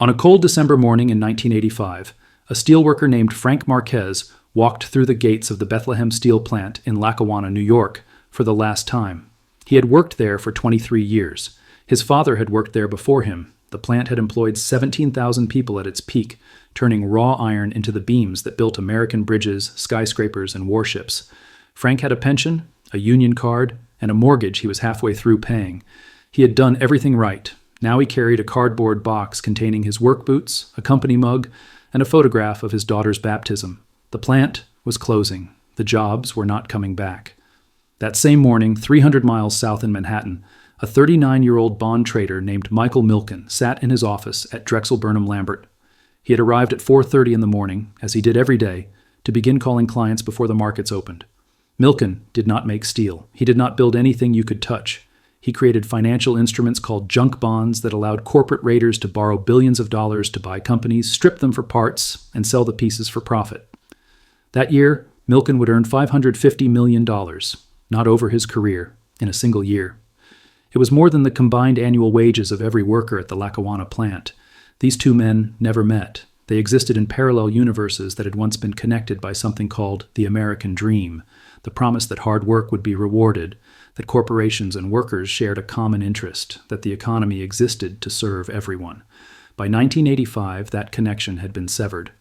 On a cold December morning in 1985, a steelworker named Frank Marquez walked through the gates of the Bethlehem Steel Plant in Lackawanna, New York, for the last time. He had worked there for 23 years. His father had worked there before him. The plant had employed 17,000 people at its peak, turning raw iron into the beams that built American bridges, skyscrapers, and warships. Frank had a pension, a union card, and a mortgage he was halfway through paying. He had done everything right. Now he carried a cardboard box containing his work boots, a company mug, and a photograph of his daughter's baptism. The plant was closing. The jobs were not coming back. That same morning, 300 miles south in Manhattan, a 39-year-old bond trader named Michael Milken sat in his office at Drexel Burnham Lambert. He had arrived at 4:30 in the morning, as he did every day, to begin calling clients before the markets opened. Milken did not make steel. He did not build anything you could touch. He created financial instruments called junk bonds that allowed corporate raiders to borrow billions of dollars to buy companies, strip them for parts, and sell the pieces for profit. That year, Milken would earn $550 million, not over his career, in a single year. It was more than the combined annual wages of every worker at the Lackawanna plant. These two men never met. They existed in parallel universes that had once been connected by something called the American dream, the promise that hard work would be rewarded, that corporations and workers shared a common interest, that the economy existed to serve everyone. By 1985, that connection had been severed.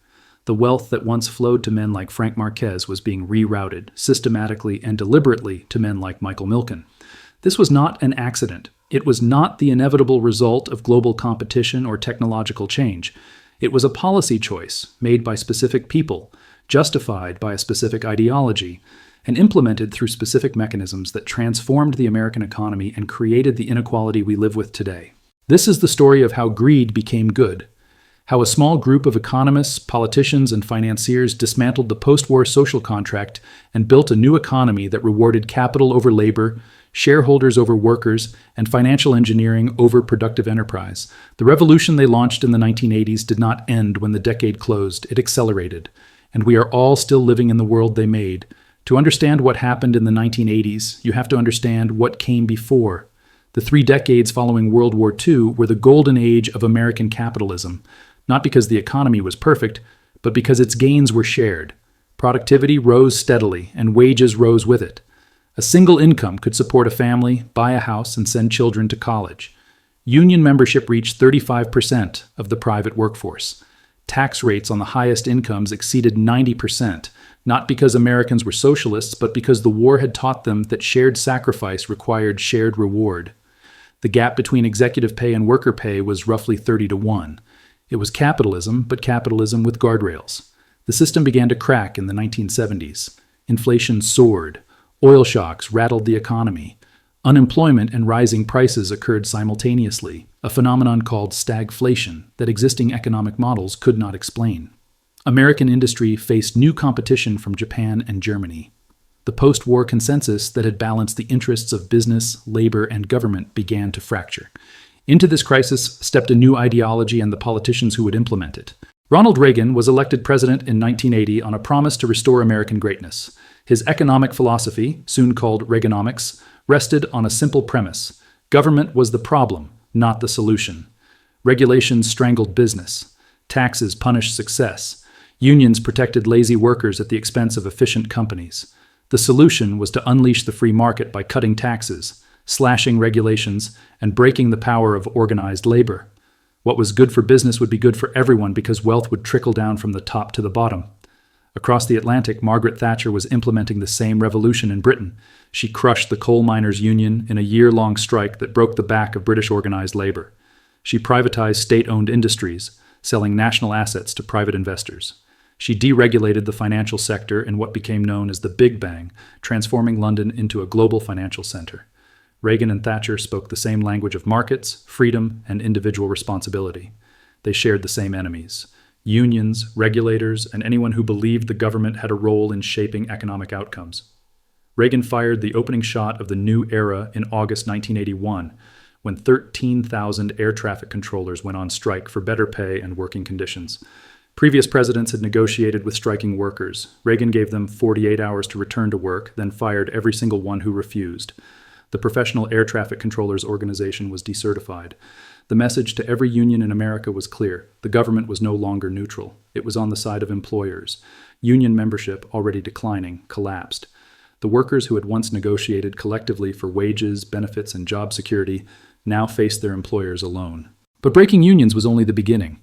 The wealth that once flowed to men like Frank Marquez was being rerouted, systematically and deliberately, to men like Michael Milken. This was not an accident. It was not the inevitable result of global competition or technological change. It was a policy choice made by specific people, justified by a specific ideology, and implemented through specific mechanisms that transformed the American economy and created the inequality we live with today. This is the story of how greed became good, how a small group of economists, politicians, and financiers dismantled the post-war social contract and built a new economy that rewarded capital over labor, shareholders over workers, and financial engineering over productive enterprise. The revolution they launched in the 1980s did not end when the decade closed. It accelerated. And we are all still living in the world they made. To understand what happened in the 1980s, you have to understand what came before. The 3 decades following World War II were the golden age of American capitalism, not because the economy was perfect, but because its gains were shared. Productivity rose steadily, and wages rose with it. A single income could support a family, buy a house, and send children to college. Union membership reached 35% of the private workforce. Tax rates on the highest incomes exceeded 90%, not because Americans were socialists, but because the war had taught them that shared sacrifice required shared reward. The gap between executive pay and worker pay was roughly 30-1. It was capitalism, but capitalism with guardrails. The system began to crack in the 1970s. Inflation soared. Oil shocks rattled the economy. Unemployment and rising prices occurred simultaneously, a phenomenon called stagflation that existing economic models could not explain. American industry faced new competition from Japan and Germany. The post-war consensus that had balanced the interests of business, labor, and government began to fracture. Into this crisis stepped a new ideology and the politicians who would implement it. Ronald Reagan was elected president in 1980 on a promise to restore American greatness. His economic philosophy, soon called reaganomics, rested on a simple premise. Government was the problem, not the solution. Regulations strangled business. Taxes punished success. Unions protected lazy workers at the expense of efficient companies. The solution was to unleash the free market by cutting taxes, slashing regulations, and breaking the power of organized labor. What was good for business would be good for everyone because wealth would trickle down from the top to the bottom. Across the Atlantic, Margaret Thatcher was implementing the same revolution in Britain. She crushed the coal miners' union in a year-long strike that broke the back of British organized labor. She privatized state-owned industries, selling national assets to private investors. She deregulated the financial sector in what became known as the Big Bang, transforming London into a global financial center. Reagan and Thatcher spoke the same language of markets, freedom, and individual responsibility. They shared the same enemies: unions, regulators, and anyone who believed the government had a role in shaping economic outcomes. Reagan fired the opening shot of the new era in August 1981, when 13,000 air traffic controllers went on strike for better pay and working conditions. Previous presidents had negotiated with striking workers. Reagan gave them 48 hours to return to work, then fired every single one who refused. The Professional Air Traffic Controllers Organization was decertified. The message to every union in America was clear. The government was no longer neutral. It was on the side of employers. Union membership, already declining, collapsed. The workers who had once negotiated collectively for wages, benefits, and job security now faced their employers alone. But breaking unions was only the beginning.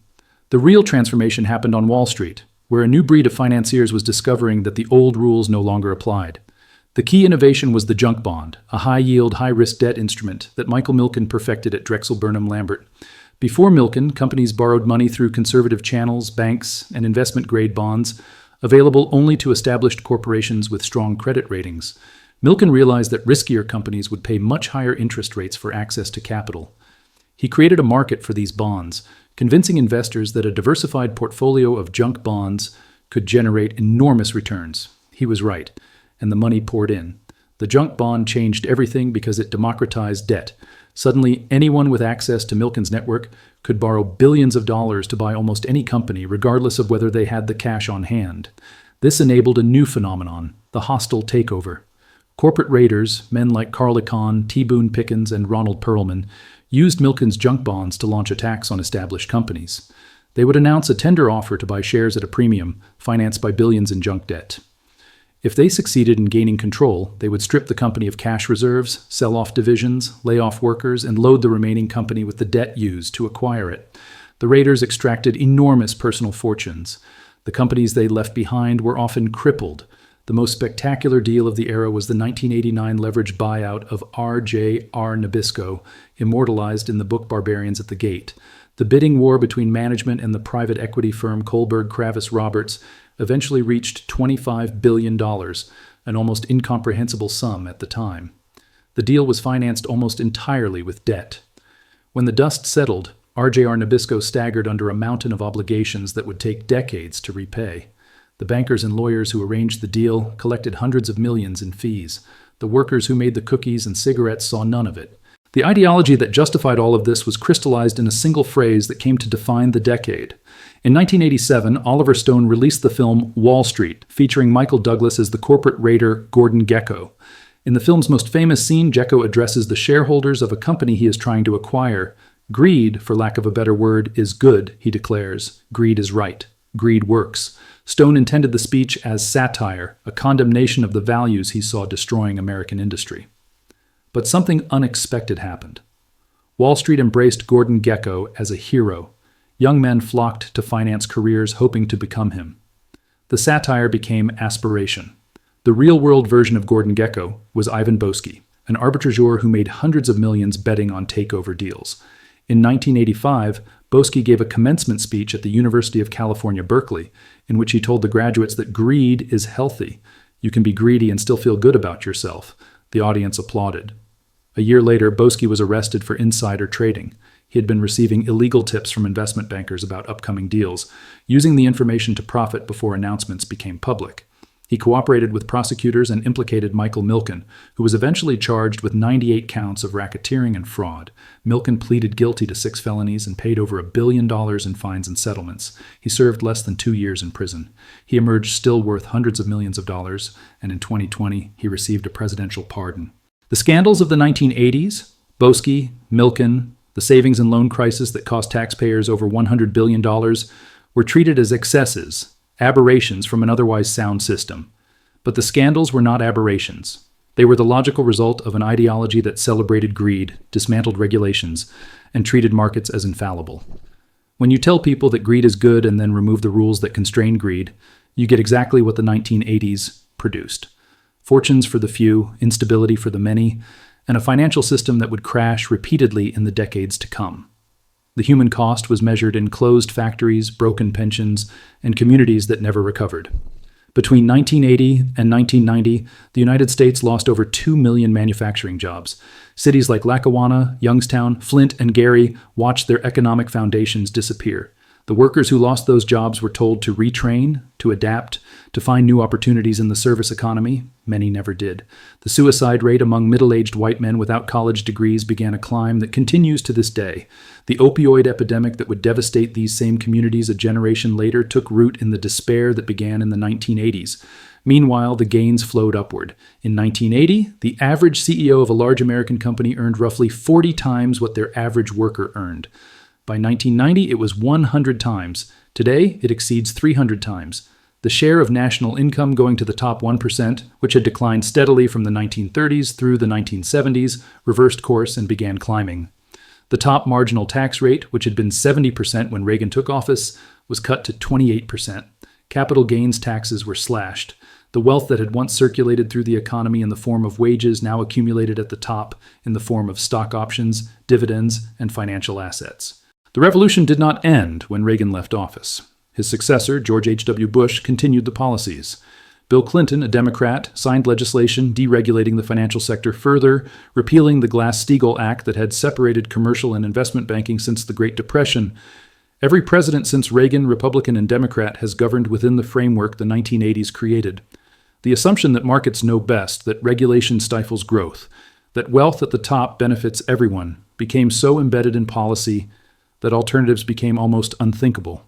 The real transformation happened on Wall Street, where a new breed of financiers was discovering that the old rules no longer applied. The key innovation was the junk bond, a high-yield, high-risk debt instrument that Michael Milken perfected at Drexel Burnham Lambert. Before Milken, companies borrowed money through conservative channels, banks, and investment-grade bonds, available only to established corporations with strong credit ratings. Milken realized that riskier companies would pay much higher interest rates for access to capital. He created a market for these bonds, convincing investors that a diversified portfolio of junk bonds could generate enormous returns. He was right, and the money poured in. The junk bond changed everything because it democratized debt. Suddenly, anyone with access to Milken's network could borrow billions of dollars to buy almost any company, regardless of whether they had the cash on hand. This enabled a new phenomenon, the hostile takeover. Corporate raiders, men like Carl Icahn, T. Boone Pickens, and Ronald Perlman, used Milken's junk bonds to launch attacks on established companies. They would announce a tender offer to buy shares at a premium, financed by billions in junk debt. If they succeeded in gaining control, they would strip the company of cash reserves, sell off divisions, lay off workers, and load the remaining company with the debt used to acquire it. The raiders extracted enormous personal fortunes. The companies they left behind were often crippled. The most spectacular deal of the era was the 1989 leveraged buyout of R.J.R. Nabisco, immortalized in the book Barbarians at the Gate. The bidding war between management and the private equity firm Kohlberg Kravis Roberts eventually reached $25 billion, an almost incomprehensible sum at the time. The deal was financed almost entirely with debt. When the dust settled, R.J.R. Nabisco staggered under a mountain of obligations that would take decades to repay. The bankers and lawyers who arranged the deal collected hundreds of millions in fees. The workers who made the cookies and cigarettes saw none of it. The ideology that justified all of this was crystallized in a single phrase that came to define the decade. In 1987, Oliver Stone released the film Wall Street, featuring Michael Douglas as the corporate raider Gordon Gekko. In the film's most famous scene, Gekko addresses the shareholders of a company he is trying to acquire. Greed, for lack of a better word, is good, he declares. Greed is right. Greed works. Stone intended the speech as satire, a condemnation of the values he saw destroying American industry. But something unexpected happened. Wall Street embraced Gordon Gekko as a hero. Young men flocked to finance careers hoping to become him. The satire became aspiration. The real-world version of Gordon Gekko was Ivan Boesky, an arbitrageur who made hundreds of millions betting on takeover deals. In 1985, Boesky gave a commencement speech at the University of California, Berkeley, in which he told the graduates that greed is healthy. You can be greedy and still feel good about yourself. The audience applauded. A year later, Boesky was arrested for insider trading. He had been receiving illegal tips from investment bankers about upcoming deals, using the information to profit before announcements became public. He cooperated with prosecutors and implicated Michael Milken, who was eventually charged with 98 counts of racketeering and fraud. Milken pleaded guilty to 6 felonies and paid over $1 billion in fines and settlements. He served less than 2 years in prison. He emerged still worth hundreds of millions of dollars, and in 2020, he received a presidential pardon. The scandals of the 1980s, Boesky, Milken, the savings and loan crisis that cost taxpayers over $100 billion, were treated as excesses, aberrations from an otherwise sound system. But the scandals were not aberrations. They were the logical result of an ideology that celebrated greed, dismantled regulations, and treated markets as infallible. When you tell people that greed is good and then remove the rules that constrain greed, you get exactly what the 1980s produced. Fortunes for the few, instability for the many, and a financial system that would crash repeatedly in the decades to come. The human cost was measured in closed factories, broken pensions, and communities that never recovered. Between 1980 and 1990, the United States lost over 2 million manufacturing jobs. Cities like Lackawanna, Youngstown, Flint, and Gary watched their economic foundations disappear. The workers who lost those jobs were told to retrain, to adapt, to find new opportunities in the service economy. Many never did. The suicide rate among middle-aged white men without college degrees began a climb that continues to this day. The opioid epidemic that would devastate these same communities a generation later took root in the despair that began in the 1980s. Meanwhile, the gains flowed upward. In 1980, the average CEO of a large American company earned roughly 40 times what their average worker earned. By 1990, it was 100 times. Today, it exceeds 300 times. The share of national income going to the top 1%, which had declined steadily from the 1930s through the 1970s, reversed course and began climbing. The top marginal tax rate, which had been 70% when Reagan took office, was cut to 28%. Capital gains taxes were slashed. The wealth that had once circulated through the economy in the form of wages now accumulated at the top in the form of stock options, dividends, and financial assets. The revolution did not end when Reagan left office. His successor, George H.W. Bush, continued the policies. Bill Clinton, a Democrat, signed legislation deregulating the financial sector further, repealing the Glass-Steagall Act that had separated commercial and investment banking since the Great Depression. Every president since Reagan, Republican and Democrat, has governed within the framework the 1980s created. The assumption that markets know best, that regulation stifles growth, that wealth at the top benefits everyone, became so embedded in policy that alternatives became almost unthinkable.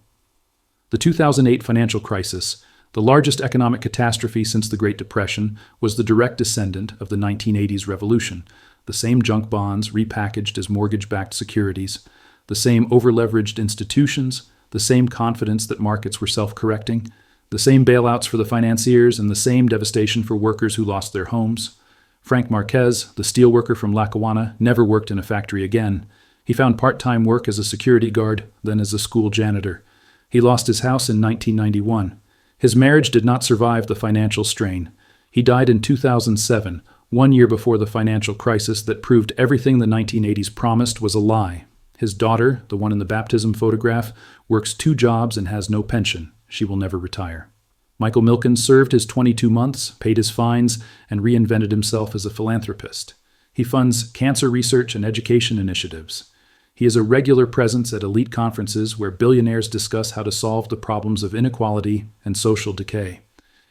The 2008 financial crisis, the largest economic catastrophe since the Great Depression, was the direct descendant of the 1980s revolution. The same junk bonds repackaged as mortgage-backed securities, the same over-leveraged institutions, the same confidence that markets were self-correcting, the same bailouts for the financiers, and the same devastation for workers who lost their homes. Frank Marquez, the steelworker from Lackawanna, never worked in a factory again. He found part-time work as a security guard, then as a school janitor. He lost his house in 1991. His marriage did not survive the financial strain. He died in 2007, 1 year before the financial crisis that proved everything the 1980s promised was a lie. His daughter, the one in the baptism photograph, works 2 jobs and has no pension. She will never retire. Michael Milken served his 22 months, paid his fines, and reinvented himself as a philanthropist. He funds cancer research and education initiatives. He is a regular presence at elite conferences where billionaires discuss how to solve the problems of inequality and social decay.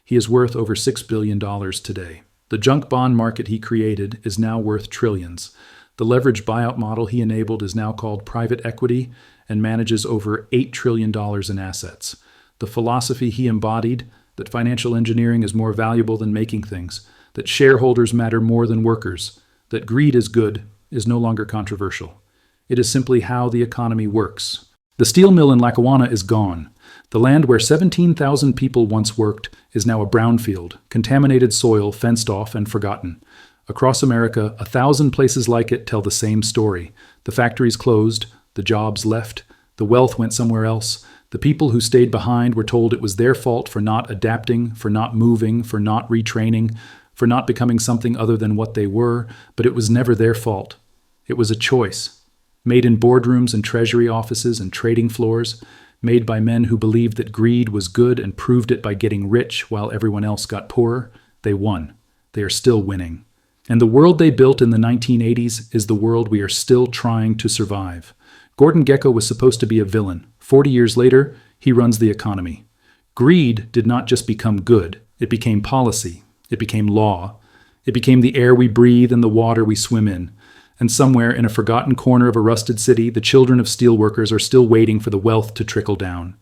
He is worth over $6 billion today. The junk bond market he created is now worth trillions. The leveraged buyout model he enabled is now called private equity and manages over $8 trillion in assets. The philosophy he embodied, that financial engineering is more valuable than making things, that shareholders matter more than workers, that greed is good, is no longer controversial. It is simply how the economy works. The steel mill in Lackawanna is gone. The land where 17,000 people once worked is now a brownfield, contaminated soil fenced off and forgotten. Across America, 1,000 places like it tell the same story. The factories closed, the jobs left, the wealth went somewhere else. The people who stayed behind were told it was their fault for not adapting, for not moving, for not retraining, for not becoming something other than what they were, but it was never their fault. It was a choice. Made in boardrooms and treasury offices and trading floors, made by men who believed that greed was good and proved it by getting rich while everyone else got poorer. They won. They are still winning. And the world they built in the 1980s is the world we are still trying to survive. Gordon Gekko was supposed to be a villain. 40 years later, he runs the economy. Greed did not just become good. It became policy. It became law. It became the air we breathe and the water we swim in. And somewhere in a forgotten corner of a rusted city, the children of steelworkers are still waiting for the wealth to trickle down.